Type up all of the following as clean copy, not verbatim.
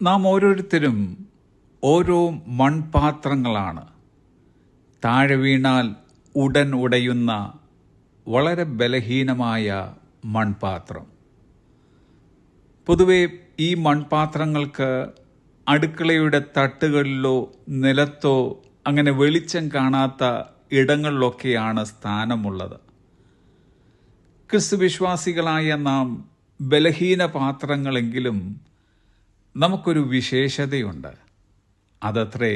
നാം ഓരോരുത്തരും ഓരോ മൺപാത്രങ്ങളാണ്. താഴെ വീണാൽ ഉടൻ ഉടയുന്ന വളരെ ബലഹീനമായ മൺപാത്രം. പൊതുവെ ഈ മൺപാത്രങ്ങൾക്ക് അടുക്കളയുടെ തട്ടുകളിലോ നിലത്തോ അങ്ങനെ വെളിച്ചം കാണാത്ത ഇടങ്ങളിലൊക്കെയാണ് സ്ഥാനമുള്ളത്. ക്രിസ്തുവിശ്വാസികളായ നാം ബലഹീന പാത്രങ്ങളെങ്കിലും നമുക്കൊരു വിശേഷതയുണ്ട്. അതത്രേ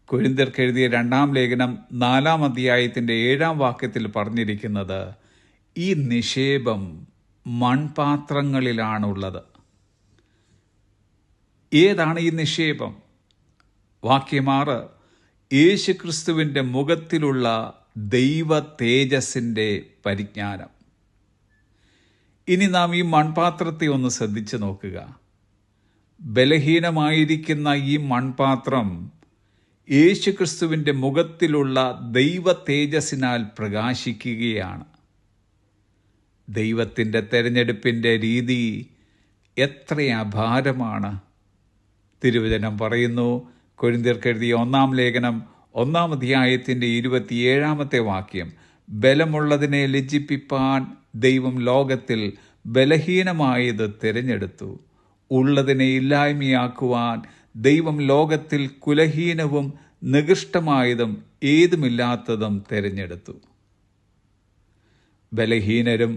കൊരിന്ത്യർക്ക് എഴുതിയ 2-ാം ലേഖനം 4-ാം അധ്യായത്തിൻ്റെ 7-ാം വാക്യത്തിൽ പറഞ്ഞിരിക്കുന്നത്, ഈ നിക്ഷേപം മൺപാത്രങ്ങളിലാണുള്ളത്. ഏതാണ് ഈ നിക്ഷേപം? വാക്യം 6, യേശുക്രിസ്തുവിൻ്റെ മുഖത്തിലുള്ള ദൈവ തേജസ്സിൻ്റെ പരിജ്ഞാനം. ഇനി നാം ഈ മൺപാത്രത്തെ ഒന്ന് ശ്രദ്ധിച്ചു നോക്കുക. ബലഹീനമായിരിക്കുന്ന ഈ മൺപാത്രം യേശുക്രിസ്തുവിൻ്റെ മുഖത്തിലുള്ള ദൈവ തേജസ്സിനാൽ പ്രകാശിക്കുകയാണ്. ദൈവത്തിൻ്റെ തെരഞ്ഞെടുപ്പിൻ്റെ രീതി എത്ര അപാരമാണ്! തിരുവചനം പറയുന്നു, കൊരിന്ത്യർക്ക് എഴുതിയ 1-ാം ലേഖനം 1-ാം അധ്യായത്തിൻ്റെ 27-ാമത്തെ വാക്യം, ബലമുള്ളതിനെ ലജ്ജിപ്പിപ്പാൻ ദൈവം ലോകത്തിൽ ബലഹീനമായത് തിരഞ്ഞെടുത്തു, ഉള്ളതിനെ ഇല്ലായ്മയാക്കുവാൻ ദൈവം ലോകത്തിൽ കുലഹീനവും നികൃഷ്ടമായതും ഏതുമില്ലാത്തതും തിരഞ്ഞെടുത്തു. ബലഹീനരും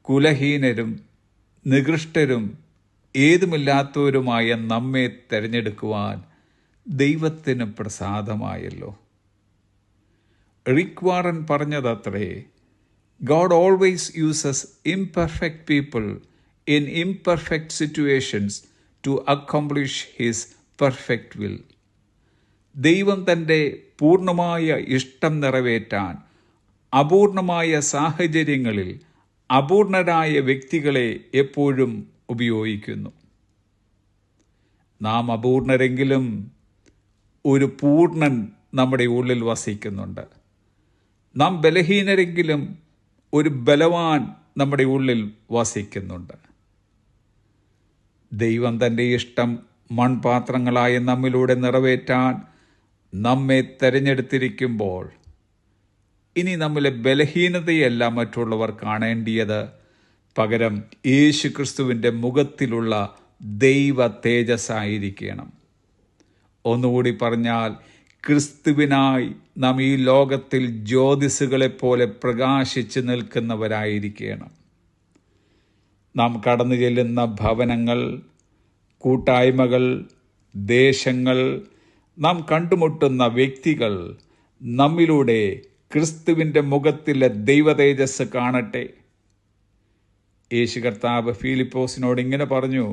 കുലഹീനരും നികൃഷ്ടരും ഏതുമില്ലാത്തവരുമായ നമ്മെ തിരഞ്ഞെടുക്കുവാൻ ദൈവത്തിന് പ്രസാദമായല്ലോ. റിക് വാറൻ പറഞ്ഞതത്രേ, God always uses imperfect people in imperfect situations to accomplish His perfect will. ദൈവം തൻ്റെ പൂർണ്ണമായ ഇഷ്ടം നിറവേറ്റാൻ അപൂർണമായ സാഹചര്യങ്ങളിൽ അപൂർണരായ വ്യക്തികളെ എപ്പോഴും ഉപയോഗിക്കുന്നു. നാം അപൂർണരെങ്കിലും ഒരു പൂർണ്ണൻ നമ്മുടെ ഉള്ളിൽ വസിക്കുന്നുണ്ട്. നാം ബലഹീനരെങ്കിലും ഒരു ബലവാൻ നമ്മുടെ ഉള്ളിൽ വസിക്കുന്നുണ്ട്. ദൈവം തൻ്റെ ഇഷ്ടം മൺപാത്രങ്ങളായ നമ്മിലൂടെ നിറവേറ്റാൻ നമ്മെ തിരഞ്ഞെടുത്തിരിക്കുമ്പോൾ ഇനി നമ്മിലെ ബലഹീനതയല്ല മറ്റുള്ളവർ കാണേണ്ടിയത്, പകരം യേശുക്രിസ്തുവിൻ്റെ മുഖത്തിലുള്ള ദൈവ തേജസ്സായിരിക്കണം. ഒന്നുകൂടി പറഞ്ഞാൽ, ക്രിസ്തുവിനായി നാം ഈ ലോകത്തിൽ ജ്യോതിസുകളെപ്പോലെ പ്രകാശിച്ച് നിൽക്കുന്നവരായിരിക്കണം. നാം കടന്നു ചെല്ലുന്ന ഭവനങ്ങൾ, കൂട്ടായ്മകൾ, ദേശങ്ങൾ, നാം കണ്ടുമുട്ടുന്ന വ്യക്തികൾ നമ്മിലൂടെ ക്രിസ്തുവിൻ്റെ മുഖത്തിലെ ദൈവ തേജസ് കാണട്ടെ. യേശു കർത്താവ് ഫിലിപ്പോസിനോട് ഇങ്ങനെ പറഞ്ഞു,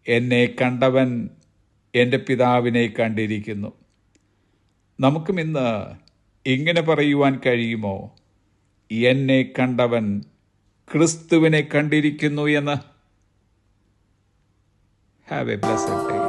എന്നെ കണ്ടവൻ എൻ്റെ പിതാവിനെ കണ്ടിരിക്കുന്നു. നമുക്കും ഇന്ന് ഇങ്ങനെ പറയുവാൻ കഴിയുമോ, എന്നെ കണ്ടവൻ ക്രിസ്തുവിനെ കണ്ടിരിക്കുന്നു എന്ന്? Have A blessed day.